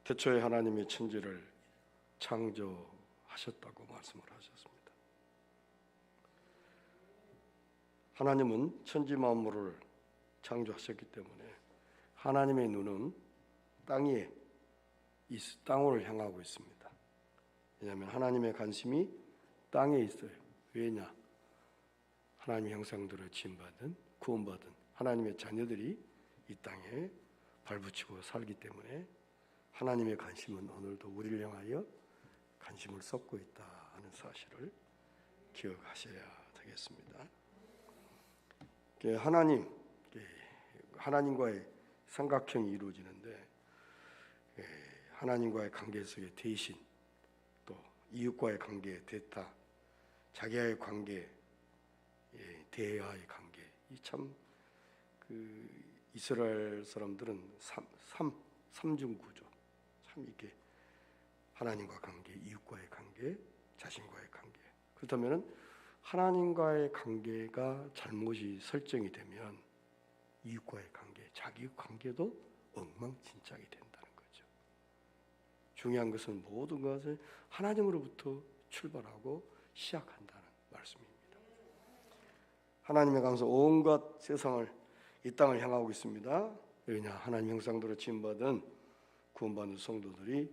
태초에 하나님이 천지를 창조하셨다고 말씀을 하셨습니다. 하나님은 천지 만물을 창조하셨기 때문에 하나님의 눈은 땅에 이 땅을 향하고 있습니다. 왜냐하면 하나님의 관심이 땅에 있어요. 왜냐? 하나님의 형상대로 지음받은 구원받은 하나님의 자녀들이 이 땅에 발붙이고 살기 때문에 하나님의 관심은 오늘도 우리를 향하여 관심을 쏟고 있다 하는 사실을 기억하셔야 되겠습니다. 하나님과의 삼각형이 이루어지는데 하나님과의 관계 속에 대신, 또 이웃과의 관계 대타, 자기와의 관계 대화의 관계, 이 참 이스라엘 사람들은 삼중 구조, 참 이게 하나님과 관계, 이웃과의 관계, 자신과의 관계. 그렇다면 하나님과의 관계가 잘못이 설정이 되면 이웃과의 관계, 자기 관계도 엉망진창이 된다는 거죠. 중요한 것은 모든 것을 하나님으로부터 출발하고 시작한다는 말씀입니다. 하나님의 감사 온갖 세상을 이 땅을 향하고 있습니다. 왜냐? 하나님 형상대로 지음받은 구원받은 성도들이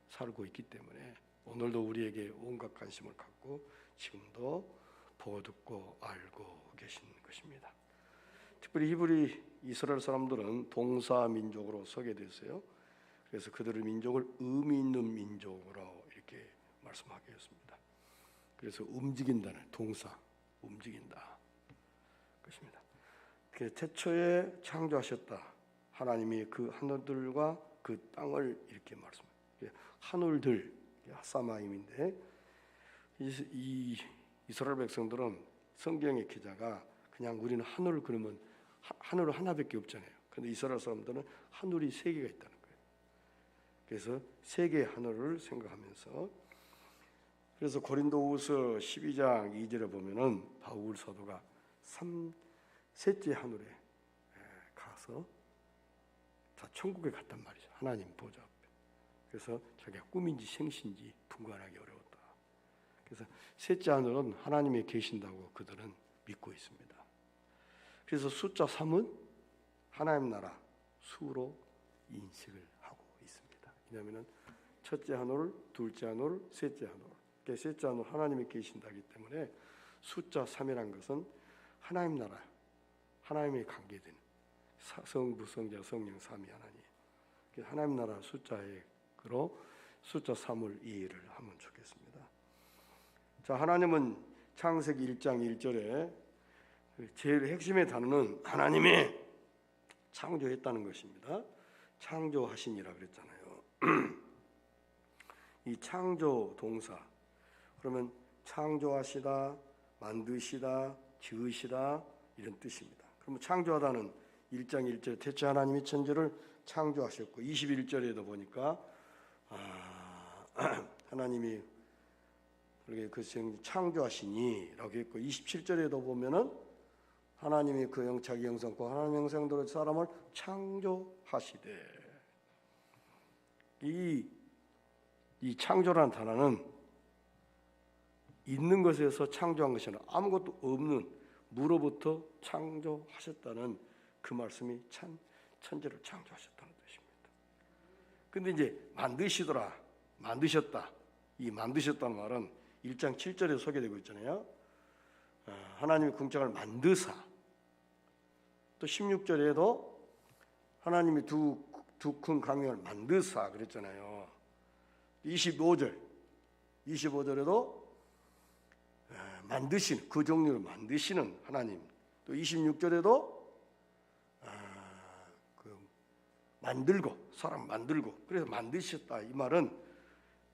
살고 있기 때문에 오늘도 우리에게 온갖 관심을 갖고 지금도 보고 듣고 알고 계신 것입니다. 특별히 히브리 이스라엘 사람들은 동사 민족으로 소개됐어요. 그래서 그들의 민족을 의미 있는 민족으로 이렇게 말씀하겠습니다. 그래서 움직인다는 동사, 움직인다 것입니다. 태초에 창조하셨다. 하나님이 그 하늘들과 그 땅을 이렇게 말씀합니다. 하늘들, 사마임인데 이 이스라엘 백성들은 성경의 기자가 그냥 우리는 하늘을 그러면 하늘 하나밖에 없잖아요. 그런데 이스라엘 사람들은 하늘이 세 개가 있다는 거예요. 그래서 세 개의 하늘을 생각하면서, 그래서 고린도후서 12장 2절에 보면은 바울 사도가 셋째 하늘에 가서 다 천국에 갔단 말이죠. 하나님 보좌 앞에. 그래서 자기가 꿈인지 생신지 분간하기 어려웠다. 그래서 셋째 하늘은 하나님이 계신다고 그들은 믿고 있습니다. 그래서 숫자 3은 하나님 나라 수로 인식을 하고 있습니다. 왜냐하면 첫째 하늘, 둘째 하늘, 셋째 하늘. 그러니까 셋째 하늘 하나님이 계신다기 때문에 숫자 3이라는 것은 하나님 나라, 하나님이 관계된 성부, 성자, 성령, 삼위 하나님. 하나님 나라 숫자로 숫자 3을 이해를 하면 좋겠습니다. 자, 하나님은 창세기 1장 1절에 제일 핵심의 단어는 하나님이 창조했다는 것입니다. 창조하시니라 그랬잖아요. 이 창조 동사, 그러면 창조하시다, 만드시다, 지으시다 이런 뜻입니다. 그러면 창조하다는 1장 1절 태초에 하나님이 천지를 창조하셨고, 21절에도 보니까 하나님이 그 창조하시니라고 했고, 27절에도 보면은 하나님이 그 자기 형상과 하나님 형상대로 사람을 창조하시되, 이 창조라는 단어는 있는 것에서 창조한 것이 아니라 아무것도 없는 무로부터 창조하셨다는 그 말씀이 천지를 창조하셨다는 뜻입니다. 근데 이제 만드셨다. 이 만드셨다는 말은 1장 7절에 소개되고 있잖아요. 하나님이 궁창을 만드사. 또 16절에도 하나님이 두 큰 강명을 만드사 그랬잖아요. 25절에도 만드신, 그 종류를 만드시는 하나님. 또 26절에도 만들고, 사람 만들고, 그래서 만드셨다. 이 말은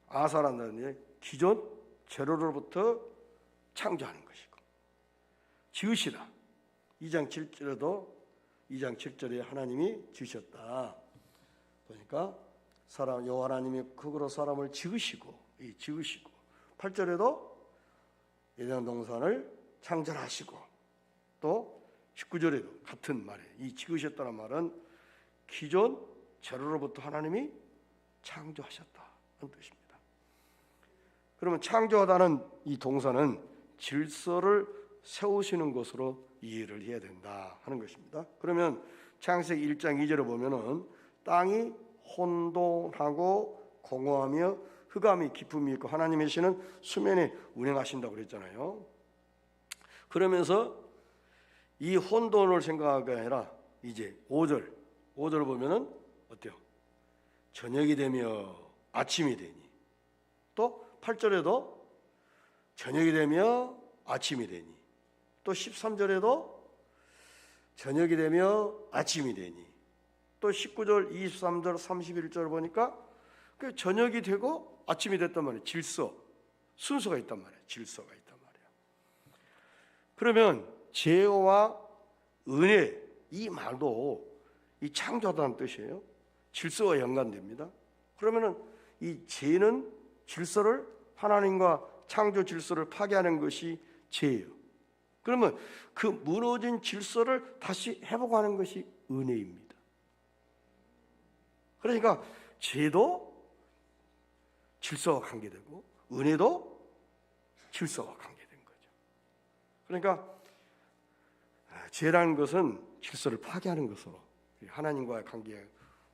아사라는 기존 제로로부터 창조하는 것이고, 지으시다. 2장 7절에 하나님이 지으셨다. 보니까 여호와 하나님이 흙으로 사람을 지으시고 8절에도 에덴 동산을 창조하시고, 또 19절에도 같은 말이에요. 이 지으셨다는 말은 기존 제로로부터 하나님이 창조하셨다는 뜻입니다. 그러면 창조하다는 이 동사는 질서를 세우시는 것으로 이해를 해야 된다 하는 것입니다. 그러면 창세기 1장 2절에 보면은 땅이 혼돈하고 공허하며 흑암이 깊음이 있고 하나님의 신은 수면에 운행하신다고 그랬잖아요. 그러면서 이 혼돈을 생각하게 아니라 이제 5절 보면은 어때요? 저녁이 되며 아침이 되니, 또 8절에도 저녁이 되며 아침이 되니, 또 13절에도 저녁이 되며 아침이 되니, 또 19절, 23절, 31절 보니까 그 저녁이 되고 아침이 됐단 말이에요. 질서, 순서가 있단 말이에요. 질서가 있단 말이에요. 그러면 죄와 은혜, 이 말도 이 창조하다는 뜻이에요. 질서와 연관됩니다. 그러면은 이 죄는 질서를, 하나님과 창조 질서를 파괴하는 것이 죄예요. 그러면 그 무너진 질서를 다시 회복하는 것이 은혜입니다. 그러니까 죄도 질서와 관계되고 은혜도 질서와 관계된 거죠. 그러니까 죄라는 것은 질서를 파괴하는 것으로, 하나님과의 관계,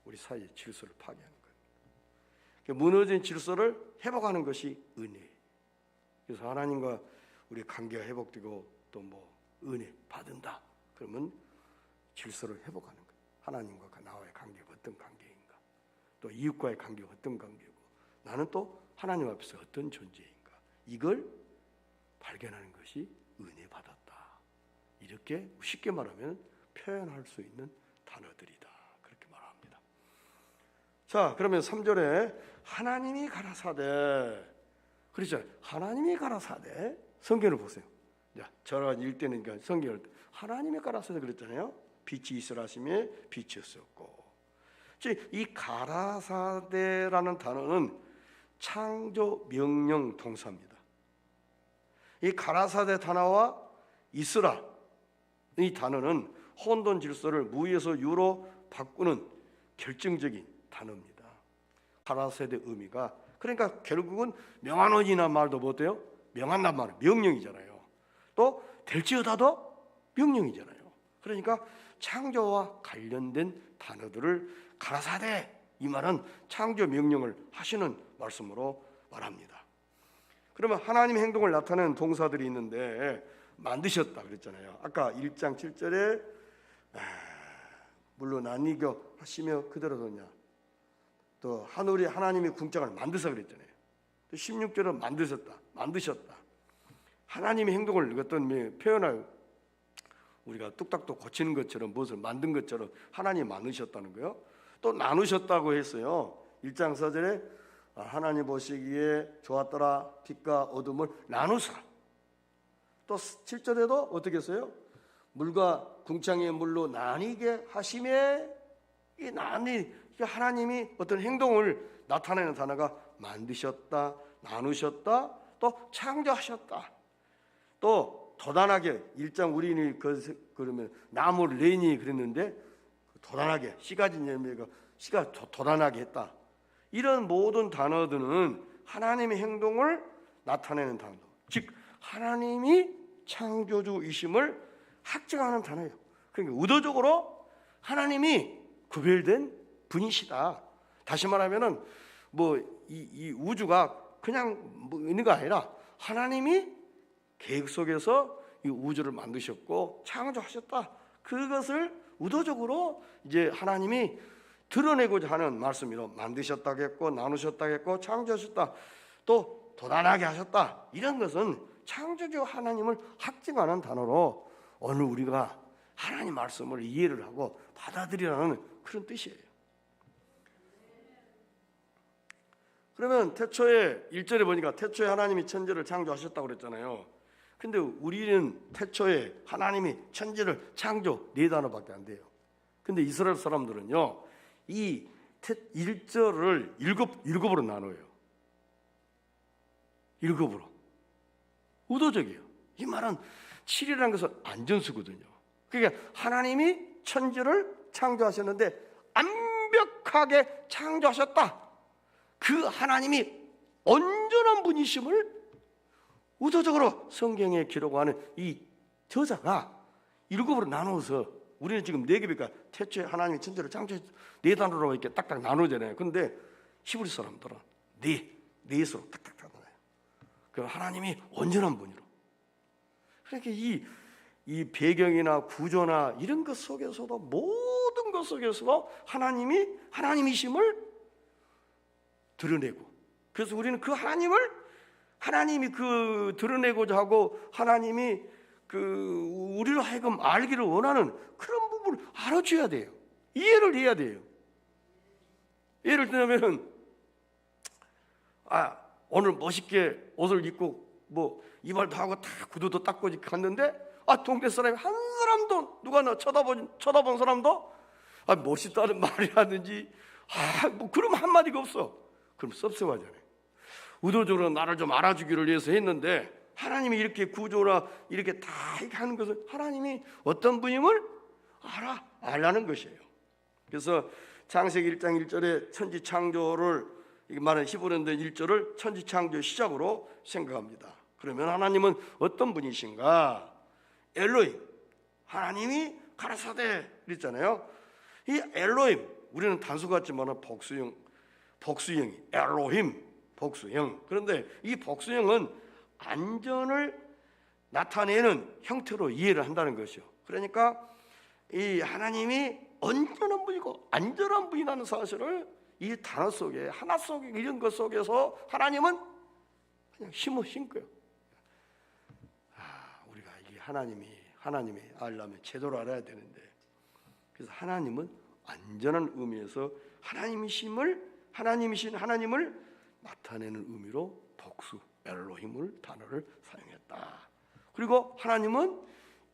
우리 사이의 질서를 파괴하는 거예요. 무너진 질서를 회복하는 것이 은혜. 그래서 하나님과 우리 관계가 회복되고 또 은혜 받은다. 그러면 질서를 회복하는 거예요. 하나님과 나와의 관계가 어떤 관계인가, 또 이웃과의 관계가 어떤 관계고, 나는 또 하나님 앞에서 어떤 존재인가, 이걸 발견하는 것이 은혜 받았다. 이렇게 쉽게 말하면 표현할 수 있는 단어들이다. 그렇게 말합니다. 자, 그러면 3절에 하나님이 가라사대, 그렇죠? 하나님이 가라사대. 성경을 보세요. 자, 저가 읽을 때는 성경을 하나님이 가라사대 그랬잖아요. 빛이 있으라 하시며 빛이었었고. 즉, 이 가라사대라는 단어는 창조 명령 동사입니다. 이 가라사대 단어와 있으라, 이 단어는 혼돈 질서를 무에서 유로 바꾸는 결정적인 단어입니다. 가라사대 의미가, 그러니까 결국은 명하노니란 말도 못해요. 명한단 말은 명령이잖아요. 또 될지어다도 명령이잖아요. 그러니까 창조와 관련된 단어들을 가라사대, 이 말은 창조 명령을 하시는 말씀으로 말합니다. 그러면 하나님의 행동을 나타내는 동사들이 있는데, 만드셨다 그랬잖아요. 아까 1장 7절에 물로 나뉘게 하시며 그대로 뒀냐, 또 하늘이 하나님의 궁창을 만드사 그랬잖아요. 또 16절은 만드셨다. 하나님의 행동을 어떤 표현을 우리가 뚝딱도 고치는 것처럼, 무엇을 만든 것처럼 하나님 만드셨다는 거예요. 또 나누셨다고 했어요. 1장 4절에 하나님 보시기에 좋았더라, 빛과 어둠을 나누사. 또 7절에도 어떻게 했어요? 물과 궁창의 물로 나뉘게 하심에, 이 하나님이 어떤 행동을 나타내는 단어가 만드셨다, 나누셨다, 또 창조하셨다. 또 도단하게, 1장 우리는 그러면 나무를 내니 그랬는데 도단하게, 씨가 진 열매가 씨가 도단하게 했다. 이런 모든 단어들은 하나님의 행동을 나타내는 단어, 즉 하나님이 창조주이심을 확증하는 단어예요. 그러니까 의도적으로 하나님이 구별된 분이시다. 다시 말하면은 이 우주가 그냥 있는 거 아니라 하나님이 계획 속에서 이 우주를 만드셨고 창조하셨다. 그것을 의도적으로 이제 하나님이 드러내고자 하는 말씀이로 만드셨다고 했고, 나누셨다고 했고, 창조하셨다, 또 도단하게 하셨다. 이런 것은 창조주 하나님을 확증하는 단어로 오늘 우리가 하나님 말씀을 이해를 하고 받아들이라는 그런 뜻이에요. 그러면 태초에 1절에 보니까 태초에 하나님이 천지를 창조하셨다고 그랬잖아요. 근데 우리는 태초에 하나님이 천지를 창조 4단어밖에 안 돼요. 근데 이스라엘 사람들은요, 이 1절을 7으로 나눠요. 7으로. 의도적이에요. 이 말은 7이라는 것은 안전수거든요. 그러니까 하나님이 천지를 창조하셨는데 완벽하게 창조하셨다. 그 하나님이 온전한 분이심을 의도적으로 성경에 기록하는 이 저자가 7으로 나누어서, 우리는 지금 4개니까 태초에 하나님이 천지를 창조해 4단어로 이렇게 딱딱 나누잖아요. 근데 히브리 사람들은 4수로 딱딱 나눠요. 그 하나님이 온전한 분이로. 그러니까 이 배경이나 구조나 이런 것 속에서도, 모든 것 속에서도 하나님이심을 드러내고, 그래서 우리는 그 하나님이 그 드러내고자 하고, 하나님이 그 우리로 하여금 알기를 원하는 그런 부분을 알아줘야 돼요. 이해를 해야 돼요. 예를 들면 오늘 멋있게 옷을 입고 뭐 이발도 하고 다 구두도 닦고 갔는데 동네 사람이 한 사람도, 누가 나 쳐다본 사람도 멋있다는 말이 하든지 뭐 그럼 한마디가 없어. 그럼 섭섭하잖아요. 의도적으로 나를 좀 알아주기를 위해서 했는데, 하나님이 이렇게 구조나 이렇게 다 이렇게 하는 것은 하나님이 어떤 분임을 알라는 것이에요. 그래서 창세기 1장 1절에 천지 창조를 말하는 히브리어인데 1절을 천지 창조 시작으로 생각합니다. 그러면 하나님은 어떤 분이신가? 엘로힘, 하나님이 가라사대 그랬잖아요. 이 엘로힘, 우리는 단수 같지만 복수형이 엘로힘, 복수형. 그런데 이 복수형은 안전을 나타내는 형태로 이해를 한다는 것이요. 그러니까 이 하나님이 온전한 분이고 안전한 분이라는 사실을 이 단어 속에, 하나 속에, 이런 것 속에서 하나님은 그냥 심으신 거예요. 우리가 이게 하나님이 알려면 제대로 알아야 되는데, 그래서 하나님은 안전한 의미에서 하나님이신 하나님을 나타내는 의미로 복수, 엘로힘을 단어를 사용했다. 그리고 하나님은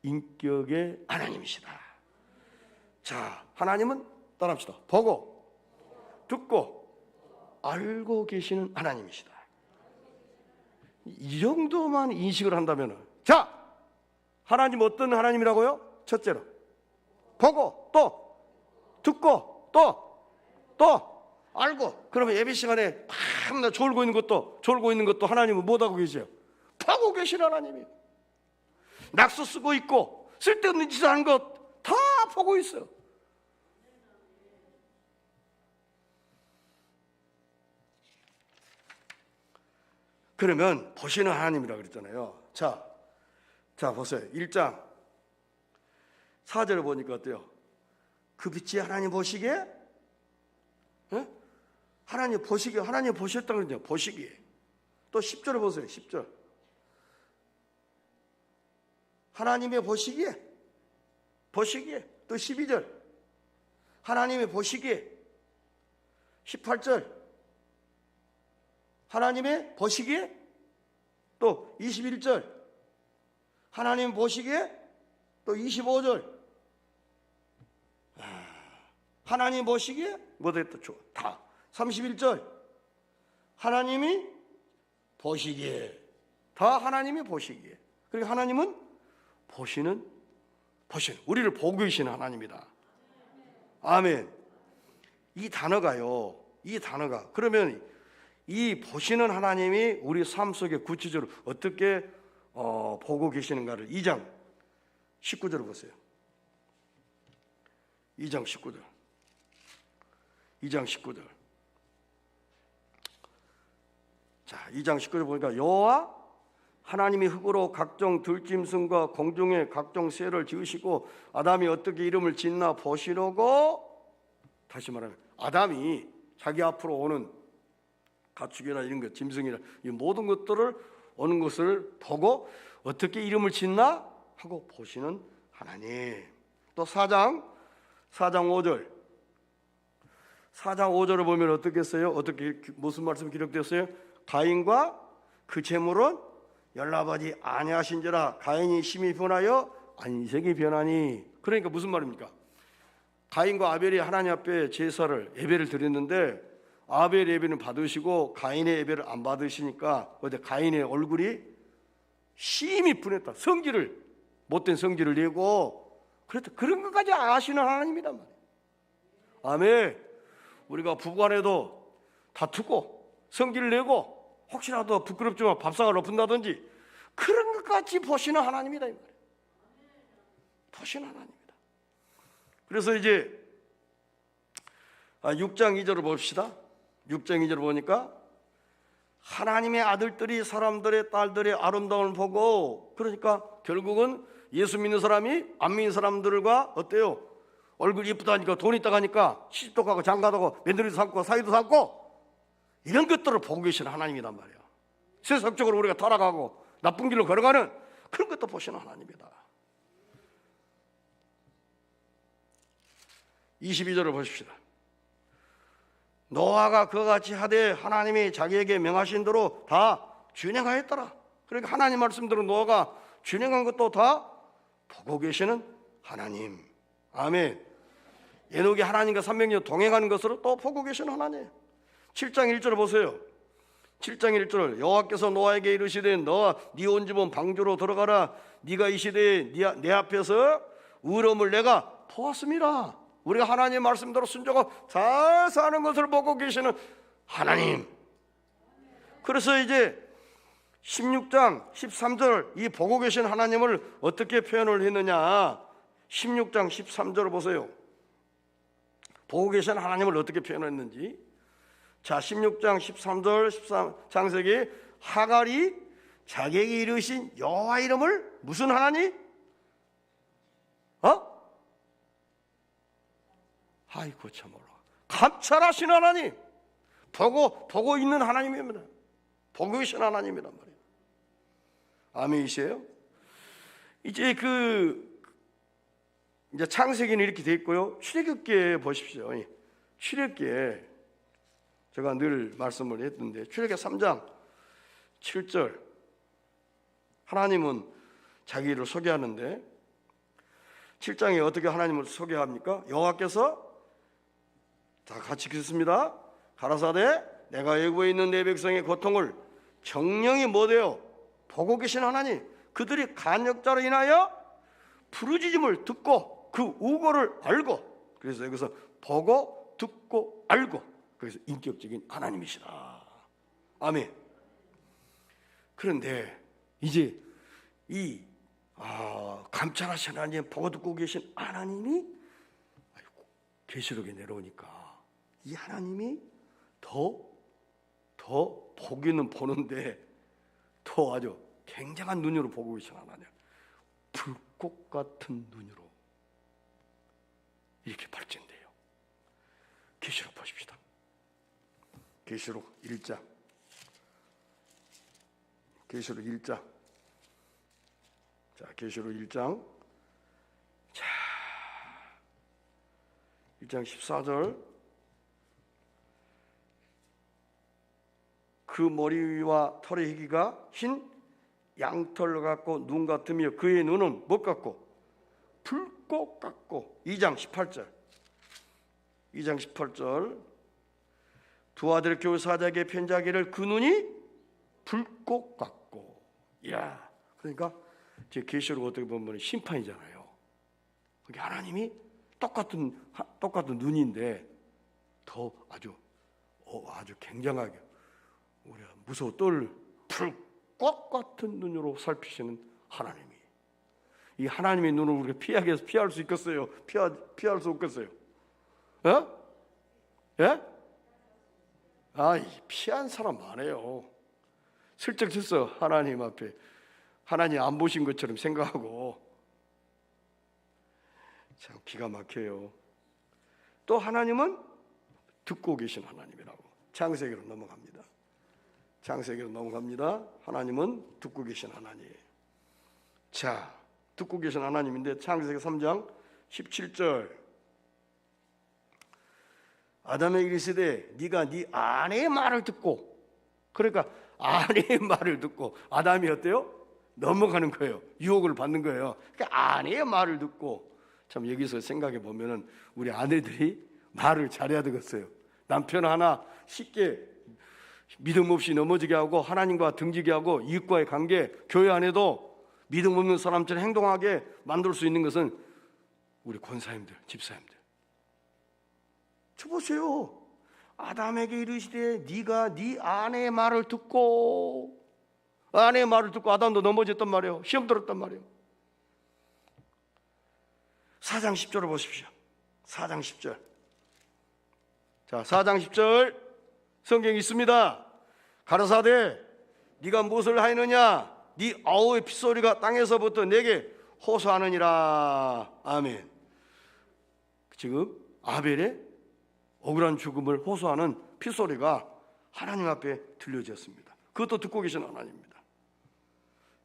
인격의 하나님이시다. 자, 하나님은 따라합시다. 보고, 듣고, 알고 계시는 하나님이시다. 이 정도만 인식을 한다면, 자, 하나님 어떤 하나님이라고요? 첫째로 보고, 또 듣고, 또 알고. 그러면 예배 시간에 밤낮 졸고 있는 것도 하나님은 못하고 계세요? 보고 계신 하나님이에요. 낙서 쓰고 있고 쓸데없는 짓을 하는 것 다 보고 있어요. 그러면 보시는 하나님이라고 그랬잖아요. 자 보세요. 1장 4절을 보니까 어때요? 그 빛이 하나님 보시기에, 하나님 보셨다고 그러죠. 보시기에. 또 10절을 보세요. 10절. 하나님의 보시기에. 또 12절. 하나님의 보시기에. 18절. 하나님의 보시기에. 또 21절. 하나님 보시기에. 또 25절. 하나님 보시기에. 다 31절. 하나님이 보시기에. 다 하나님이 보시기에. 그리고 하나님은 보시는 우리를 보고 계시는 하나님이다. 아멘. 이 단어가 그러면 이 보시는 하나님이 우리 삶 속에 구체적으로 어떻게 보고 계시는가를 2장 19절을 보세요. 2장 19절. 자, 2장 19절 보니까 여호와 하나님이 흙으로 각종 들짐승과 공중의 각종 새를 지으시고 아담이 어떻게 이름을 짓나 보시려고. 다시 말하면 아담이 자기 앞으로 오는 가축이나 이런 것, 짐승이나 이 모든 것들을 오는 것을 보고 어떻게 이름을 짓나 하고 보시는 하나님. 또 4장 5절. 4장 5절을 보면 어떻게 써요? 어떻게, 무슨 말씀이 기록되었어요? 가인과 그 제물은 연락하지 아니하신지라 가인이 심히 변하여 안색이 변하니. 그러니까 무슨 말입니까? 가인과 아벨이 하나님 앞에 제사를, 예배를 드렸는데 아벨의 예배는 받으시고 가인의 예배를 안 받으시니까 가인의 얼굴이 심히 분했다. 못된 성질을 내고 그랬다. 그런 것까지 아시는 하나님이란 말이에요. 아멘. 우리가 부부간에도 다투고 성질 내고 혹시라도 부끄럽지만 밥상을 엎은다든지 그런 것 같이 보시는 하나님이다 이 말이에요. 보시는 하나님이다. 그래서 이제 6장 2절을 봅시다. 6장 2절을 보니까 하나님의 아들들이 사람들의 딸들의 아름다움을 보고, 그러니까 결국은 예수 믿는 사람이 안 믿는 사람들과 어때요? 얼굴 이쁘다니까 돈 있다 가니까 시집도 가고 장가도 가고 며느리도 삼고 사위도 삼고 이런 것들을 보고 계시는 하나님이란 말이야. 세상적으로 우리가 타락하고 나쁜 길로 걸어가는 그런 것도 보시는 하나님이다. 22절을 보십시다. 노아가 그와 같이 하되 하나님이 자기에게 명하신 대로 다 준행하였더라. 그러니까 하나님 말씀대로 노아가 준행한 것도 다 보고 계시는 하나님. 아멘. 에녹이 하나님과 300년 동행하는 것으로 또 보고 계시는 하나님. 7장 1절을 보세요. 7장 1절 여호와께서 노아에게 이르시되 너와 네 온 집은 방주로 들어가라. 네가 이 시대에 내 앞에서 의로움을 내가 보았습니다. 우리가 하나님의 말씀대로 순종하고 잘 사는 것을 보고 계시는 하나님. 그래서 이제 16장 13절 이 보고 계신 하나님을 어떻게 표현을 했느냐. 16장 13절을 보세요. 보고 계신 하나님을 어떻게 표현했는지. 자, 16장 13절 13장세기 하갈이 자기에게 이르신 여호와 이름을 무슨 하나님? 아이고 참으로 감찰하신 하나님, 보고 있는 하나님입니다. 보고 계신 하나님이란 말이에요. 아멘이세요? 이제 이제 창세기는 이렇게 돼 있고요. 출애굽기에 보십시오. 출애굽기에 제가 늘 말씀을 했던데 출애굽기 3장 7절 하나님은 자기를 소개하는데 7장에 어떻게 하나님을 소개합니까? 여호와께서 다 같이 읽습니다. 가라사대 내가 애굽에 있는 내 백성의 고통을 정령이 못해요 보고 계신 하나님, 그들이 간역자로 인하여 부르짖음을 듣고 그 우고를 알고, 그래서 여기서 보고 듣고 알고, 그래서 인격적인 하나님이시다. 아멘. 그런데 이제 이 감찰하신 하나님, 보고 듣고 계신 하나님이 계시록에 내려오니까 이 하나님이 더 보기는 보는데 더 아주 굉장한 눈으로 보고 계신 하나님, 불꽃 같은 눈으로 이렇게 발전돼요. 계시록 보십시다. 계시록 1장. 계시록 1장. 자, 계시록 1장. 자, 1장 14절. 그 머리 위와 털의 희기가 흰 양털 같고 눈 같으며 그의 눈은 뭐 같고 불꽃 같고. 2장 18절. 2장 18절. 두 아들 교사자에게 편지하기를 그 눈이 불꽃 같고. 야, 그러니까 제 계시록 어떻게 보면 심판이잖아요. 그게 하나님이 똑같은 눈인데 더 아주 굉장하게 우리가 무서워 떨 불꽃 같은 눈으로 살피시는 하나님이, 이 하나님의 눈을 우리가 피할 수 있겠어요? 피할 수 없겠어요? 예? 피한 사람 많아요. 슬쩍슬쩍 하나님 앞에 하나님 안 보신 것처럼 생각하고 참 기가 막혀요. 또 하나님은 듣고 계신 하나님이라고. 창세기로 넘어갑니다. 하나님은 듣고 계신 하나님이에요. 자, 듣고 계신 하나님인데 창세기 3장 17절 아담에게 이르시되 네가 네 아내의 말을 듣고, 그러니까 아내의 말을 듣고 아담이 어때요? 넘어가는 거예요. 유혹을 받는 거예요. 그러니까 아내의 말을 듣고. 참 여기서 생각해 보면은 우리 아내들이 말을 잘해야 되겠어요. 남편 하나 쉽게 믿음 없이 넘어지게 하고 하나님과 등지게 하고 이웃과의 관계, 교회 안에도 믿음 없는 사람처럼 행동하게 만들 수 있는 것은 우리 권사님들, 집사님들. 저 보세요. 아담에게 이르시되 네가 네 아내의 말을 듣고, 아내의 말을 듣고 아담도 넘어졌단 말이에요. 시험 들었단 말이에요. 4장 10절을 보십시오. 4장 10절. 자, 4장 10절 성경이 있습니다. 가라사대 네가 무엇을 하였느냐? 네 아우의 핏소리가 땅에서부터 내게 호소하느니라. 아멘. 지금 아벨의 억울한 죽음을 호소하는 핏소리가 하나님 앞에 들려졌습니다. 그것도 듣고 계신 하나님입니다.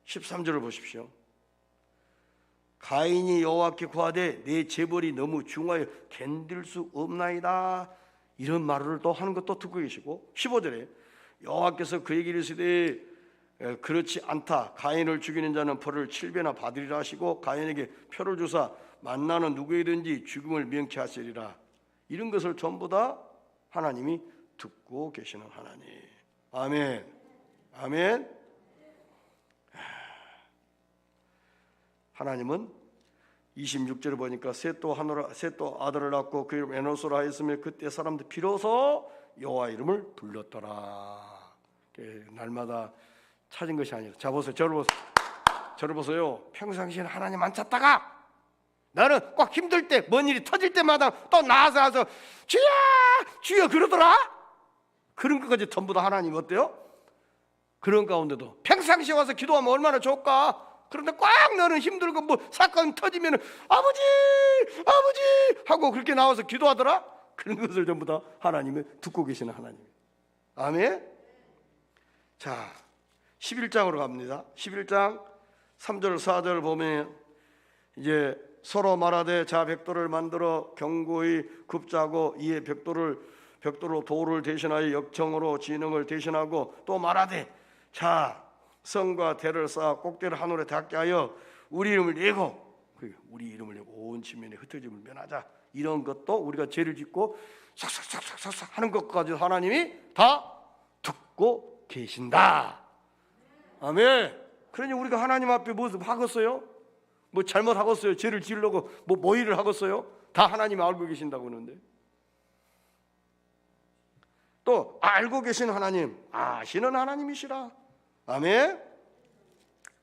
13절을 보십시오. 가인이 여호와께 구하되 내 재벌이 너무 중하여 견딜 수 없나이다. 이런 말을 또 하는 것도 듣고 계시고, 15절에 여호와께서 그에게 이르시되 그렇지 않다. 가인을 죽이는 자는 벌을 7배나 받으리라 하시고 가인에게 표를 주사 만나는 누구이든지 죽음을 명쾌하시리라. 이런 것을 전부 다 하나님이 듣고 계시는 하나님. 아멘. 아멘. 하나님은 26절을 보니까 셋도 아들을 낳고 그 이름 에노스라 하였으며 그때 사람들 비로소 여호와 이름을 불렀더라. 날마다 찾은 것이 아니라, 자 보세요. 저를 보세요. 평상시에는 하나님 안 찾다가 나는 꼭 힘들 때, 뭔 일이 터질 때마다 또 나와서 주여 주여 그러더라. 그런 것까지 전부 다 하나님 어때요? 그런 가운데도 평상시에 와서 기도하면 얼마나 좋을까? 그런데 꽉 너는 힘들고 뭐 사건 터지면 아버지 하고 그렇게 나와서 기도하더라. 그런 것을 전부 다 하나님이 듣고 계시는 하나님. 아멘. 자, 11장으로 갑니다. 11장 3절 4절 보면 이제 서로 말하되 자 벽돌을 만들어 견고히 굽자고 이에 벽돌로 돌을 대신하여 역청으로 진흥을 대신하고 또 말하되 자 성과 대를 쌓아 꼭대를 하늘에 닿게 하여 우리 이름을 내고, 우리 이름을 내고 온 지면에 흩어짐을 면하자. 이런 것도 우리가 죄를 짓고 삭삭삭삭삭 하는 것까지 하나님이 다 듣고 계신다. 아멘. 그러니 우리가 하나님 앞에 뭐 하겠어요? 뭐 잘못하겠어요? 죄를 지으려고 뭐 일을 하겠어요? 다 하나님이 알고 계신다고 하는데, 또 알고 계신 하나님, 아시는 하나님이시라. 아멘.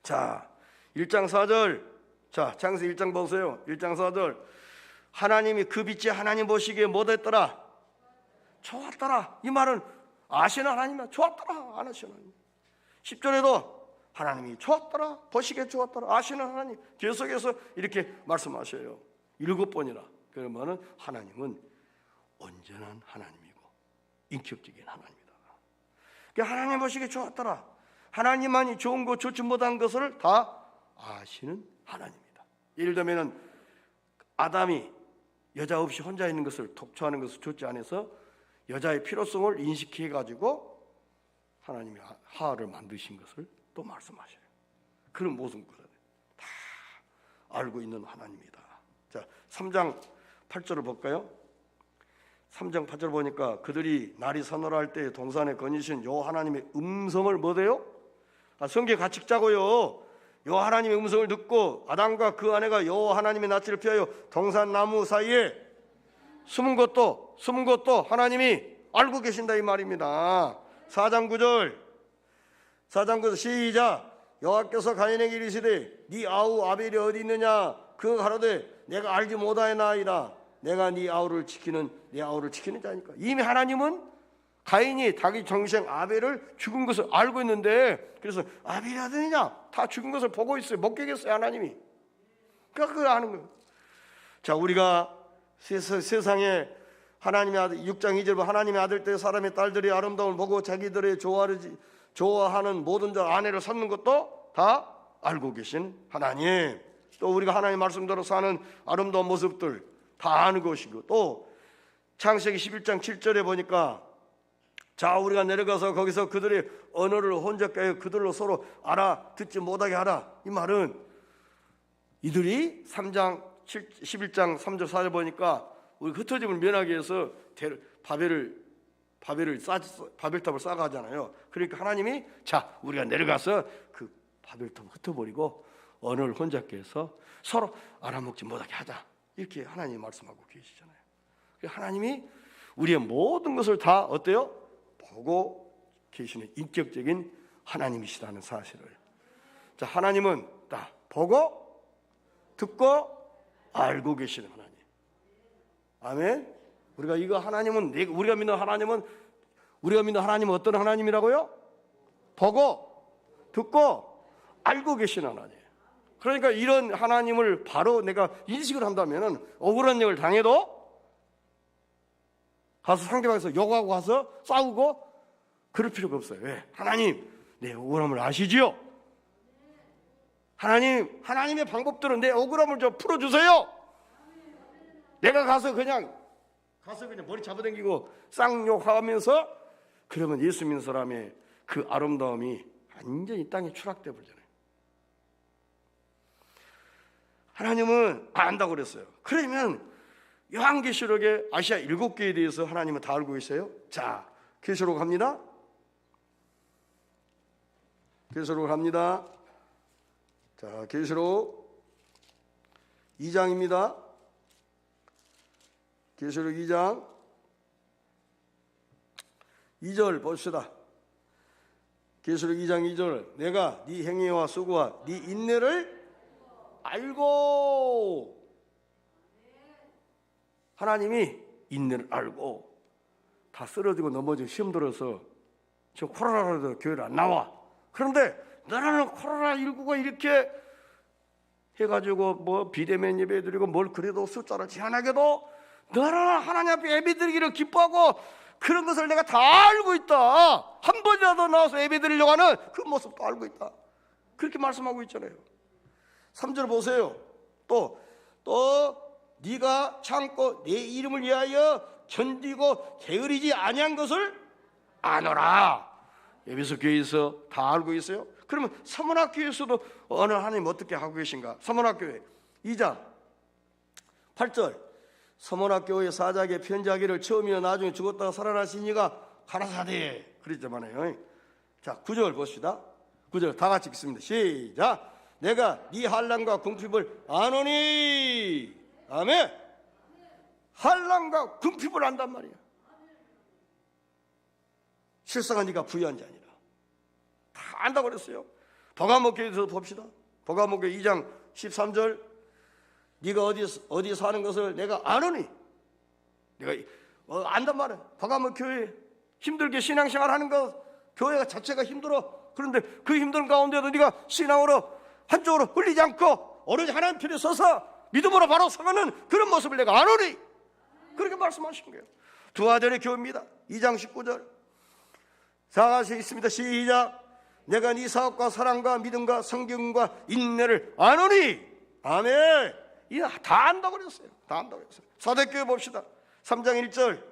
자, 1장 4절. 자, 창세 1장 보세요. 1장 4절. 하나님이 그 빛이 하나님 보시기에 못했더라. 좋았더라. 이 말은 아시는 하나님이야. 좋았더라. 안 아시는 하나님. 10절에도 하나님이 좋았더라. 보시기에 좋았더라. 아시는 하나님. 계속해서 이렇게 말씀하셔요. 7번이나. 그러면은 하나님은 온전한 하나님이고 인격적인 하나님이다. 하나님 보시기에 좋았더라. 하나님만이 좋은 것, 좋지 못한 것을 다 아시는 하나님입니다. 예를 들면 아담이 여자 없이 혼자 있는 것을 독초하는 것을 좋지 않아서 여자의 필요성을 인식해가지고 하나님이 하와를 만드신 것을 또 말씀하셔요. 그런 모든 것을 다 알고 있는 하나님이다. 자, 3장 8절을 볼까요? 3장 8절 보니까 그들이 날이 서늘할 때 동산에 거니신 여호와 하나님의 음성을 뭐래요? 성경 같이 읽자고요. 여호와 하나님의 음성을 듣고 아담과 그 아내가 여호와 하나님의 낯을 피하여 동산 나무 사이에 숨은 것도 하나님이 알고 계신다 이 말입니다. 4장 9절 시작. 여호와께서 가인에게 이르시되 네 아우 아벨이 어디 있느냐? 그가 가로되 내가 알지 못하였나이다. 내가 네 아우를 지키는 자니까. 이미 하나님은 가인이 자기 정생 아벨을 죽은 것을 알고 있는데, 그래서 아벨이 어디냐? 다 죽은 것을 보고 있어요. 못 깨겠어요 하나님이. 그러니까 그걸 아는 거예요. 자, 우리가 세상에 하나님의 아들 6장 2절 하나님의 아들 때 사람의 딸들이 아름다움을 보고 자기들의 좋아하는 모든 자 아내를 찾는 것도 다 알고 계신 하나님. 또 우리가 하나님의 말씀대로 사는 아름다운 모습들 다 아는 것이고, 또 창세기 11장 7절에 보니까 자 우리가 내려가서 거기서 그들의 언어를 혼잡게 하여 그들로 서로 알아듣지 못하게 하라. 이 말은 이들이 11장 3절 4절 보니까 우리 흩어짐을 면하기 위해서 바벨탑을 쌓아 하잖아요. 그러니까 하나님이 자 우리가 내려가서 그 바벨탑을 흩어버리고 언어를 혼잡게 해서 서로 알아먹지 못하게 하자. 이렇게 하나님이 말씀하고 계시잖아요. 하나님이 우리의 모든 것을 다 어때요? 보고 계시는 인격적인 하나님이시라는 사실을. 자, 하나님은 다 보고 듣고 알고 계시는 하나님. 아멘. 우리가 믿는 하나님은 어떤 하나님이라고요? 보고 듣고 알고 계시는 하나님. 그러니까 이런 하나님을 바로 내가 인식을 한다면은 억울한 일을 당해도 가서 상대방에서 욕하고 가서 싸우고 그럴 필요가 없어요. 왜? 하나님, 내 억울함을 아시지요? 하나님의 방법들은 내 억울함을 좀 풀어주세요. 내가 가서 그냥 머리 잡아당기고 쌍욕하면서 그러면 예수 믿는 사람의 그 아름다움이 완전히 땅에 추락돼 버리잖아요. 하나님은 안다고 그랬어요. 그러면 요한계시록의 아시아 7개에 대해서 하나님은 다 알고 계세요. 자, 계시록 갑니다. 계시록 갑니다. 자, 계시록 2장입니다. 계시록 2장 2절 봅시다. 계시록 2장 2절 내가 네 행위와 수고와 네 인내를 알고. 하나님이 인내를 알고 다 쓰러지고 넘어지고 시험 들어서 저 코로나라도 교회를 안 나와. 그런데 너는 코로나19가 이렇게 해가지고 뭐 비대면 예배 드리고 뭘 그래도 숫자를 제한하게도 너는 하나님 앞에 예배 드리기를 기뻐하고 그런 것을 내가 다 알고 있다. 한 번이라도 나와서 예배 드리려고 하는 그 모습도 알고 있다. 그렇게 말씀하고 있잖아요. 3절 보세요. 또 네가 참고 내 이름을 위하여 견디고 게으르지 아니한 것을 아노라. 에베소 교회에서 다 알고 있어요. 그러면 서문학교에서도 어느 하나님 어떻게 하고 계신가? 서문학교회 2장 8절 서문학교의 사자에게 편지하기를 처음이나 나중에 죽었다가 살아나신 이가 가라사대 그랬잖아요. 자, 9절 봅시다. 9절 다 같이 읽습니다. 시작. 내가 네 환난과 궁핍을 아노니. 아멘. 환난과 궁핍을 안단 말이야. 실상은 네가 부유한 자 아니라 다 안다고 그랬어요. 버가모교에서 봅시다. 버가모교 2장 13절 네가 어디 사는 것을 내가 아노니. 내가 안단 말이야. 버가모 교회 힘들게 신앙생활 하는 것 교회가 자체가 힘들어. 그런데 그 힘든 가운데도 네가 신앙으로 한쪽으로 흘리지 않고 오로지 하나님 편에 서서 믿음으로 바로 서가는 그런 모습을 내가 아노니. 그렇게 말씀하신 거예요. 두 아들의 교회입니다. 2장 19절 다 같이 있습니다. 시작. 내가 네 사업과 사랑과 믿음과 성경과 인내를 아노니. 아멘. 이거 다 안다고 그랬어요. 다 안다고 그랬어요. 사도교회 봅시다. 3장 1절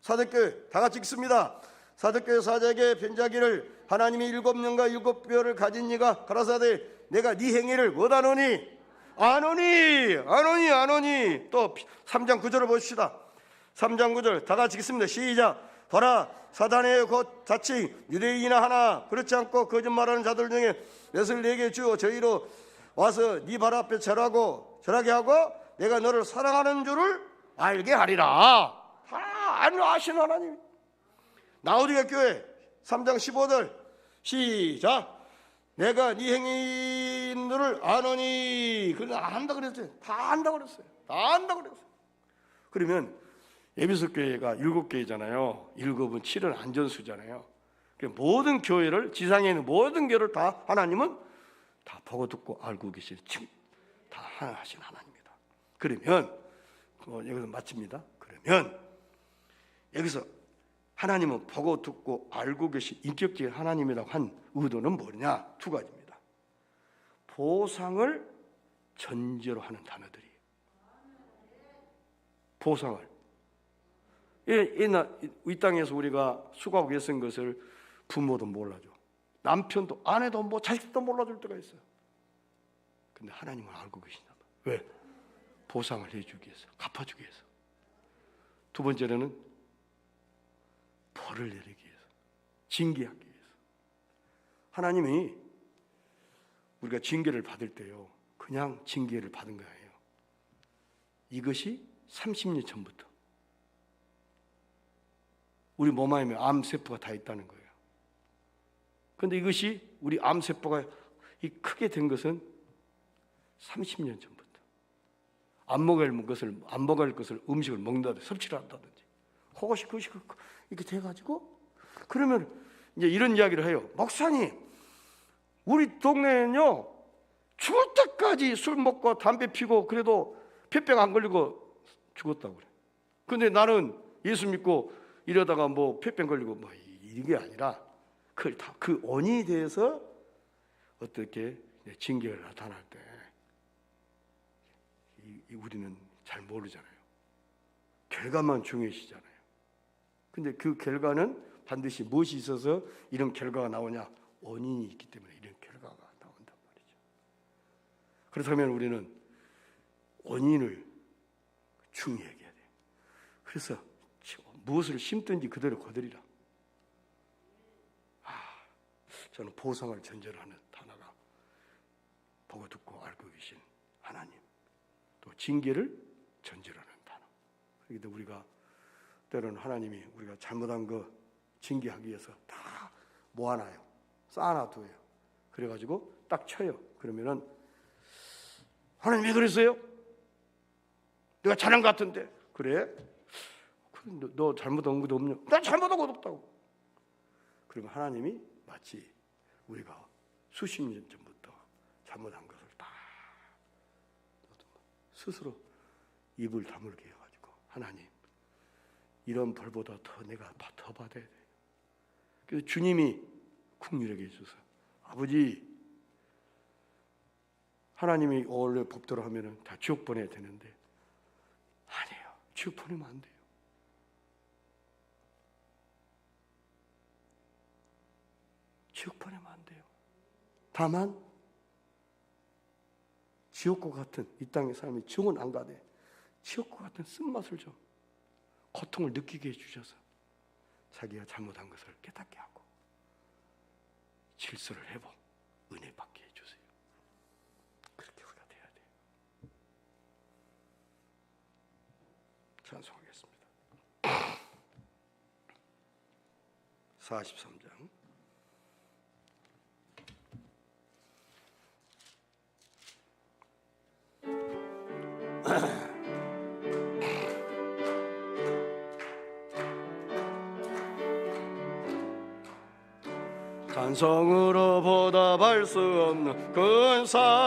사도교회 다 같이 읽습니다. 사도교회 사자에게 편지하기를 하나님이 7년과 7뼈를 가진 이가 가라사대 내가 네 행위를 못하노니. 아노니. 또 3장 9절을 봅시다. 3장 9절 다 같이 읽습니다. 시작. 보라 사단의 곧 자칭 유대인이나 하나 그렇지 않고 거짓말하는 자들 중에 몇을 내게 주어 저희로 와서 네 발 앞에 절하게 하고 내가 너를 사랑하는 줄을 알게 하리라. 다 아시는 하나님. 라오디게 교회 3장 15절 시작. 내가 네 행위들을 아노니. 그래 안다 그랬어요. 다 안다 그랬어요. 다 안다 그랬어요. 그러면 에베소 교회가 7교회잖아요. 7은 7은 안전수잖아요. 모든 교회를 지상에 있는 모든 교회를 다 하나님은 다 보고 듣고 알고 계시는 다 하나 하신 하나님입니다. 그러면 여기서 마칩니다. 그러면 여기서 하나님은 보고 듣고 알고 계신 인격적인 하나님이라고 한 의도는 뭐냐? 두 가지입니다. 보상을 전제로 하는 단어들이에요. 보상을. 이 땅에서 우리가 수고하고 애쓴 것을 부모도 몰라줘. 남편도 아내도 뭐 자식도 몰라줄 때가 있어요. 근데 하나님은 알고 계신다. 왜? 보상을 해주기 위해서, 갚아주기 위해서. 두 번째로는 벌을 내리기 위해서, 징계하기 위해서. 하나님이 우리가 징계를 받을 때요, 그냥 징계를 받은 거예요. 이것이 30년 전부터 우리 몸 안에 암세포가 다 있다는 거예요. 그런데 이것이 우리 암세포가 이 크게 된 것은 30년 전부터 안 먹을 것을 음식을 먹는다든지 섭취를 한다든지 그것이 이렇게 돼가지고 그러면 이제 이런 이야기를 해요. 목사님, 우리 동네는요 죽을 때까지 술 먹고 담배 피고 그래도 폐병 안 걸리고 죽었다고 그래. 근데 나는 예수 믿고 이러다가 뭐 폐병 걸리고 뭐 이게 아니라 그 원인에 대해서 어떻게 징계가 나타날 때 우리는 잘 모르잖아요. 결과만 중요시잖아요. 근데 그 결과는 반드시 무엇이 있어서 이런 결과가 나오냐? 원인이 있기 때문에 이런 결과가 나온단 말이죠. 그렇다면 우리는 원인을 중요하게 해야 돼요. 그래서 무엇을 심든지 그대로 거두리라. 저는 보상을 전제로 하는 단어가 보고 듣고 알고 계신 하나님, 또 징계를 전제로 하는 단어. 그런데 우리가 때로는 하나님이 우리가 잘못한 거 징계하기 위해서 다 모아놔요. 쌓아놔둬요. 그래가지고 딱 쳐요. 그러면은 하나님 왜 그랬어요? 내가 잘한 것 같은데. 그래? 너 잘못한 것도 없냐? 나 잘못한 것도 없다고. 그러면 하나님이 마치 우리가 수십 년 전부터 잘못한 것을 다 스스로 입을 다물게 해가지고 하나님 이런 벌보다 더 내가 더 받아야 돼. 그래서 주님이 긍휼하게 해주셔서 아버지 하나님이 원래 법대로 하면은 다 지옥 보내야 되는데 아니에요. 지옥 보내면 안 돼요. 지옥 보내면 안 돼요. 다만 지옥과 같은 이 땅의 사람이 지옥은 안 가되 지옥과 같은 쓴맛을 좀 고통을 느끼게 해주셔서 자기가 잘못한 것을 깨닫게 하고 질서를 회복, 은혜 받게 해주세요. 그렇게 우리가 돼야 돼요. 찬송하겠습니다. 43장 찬송으로 보답할 수 없는 큰 사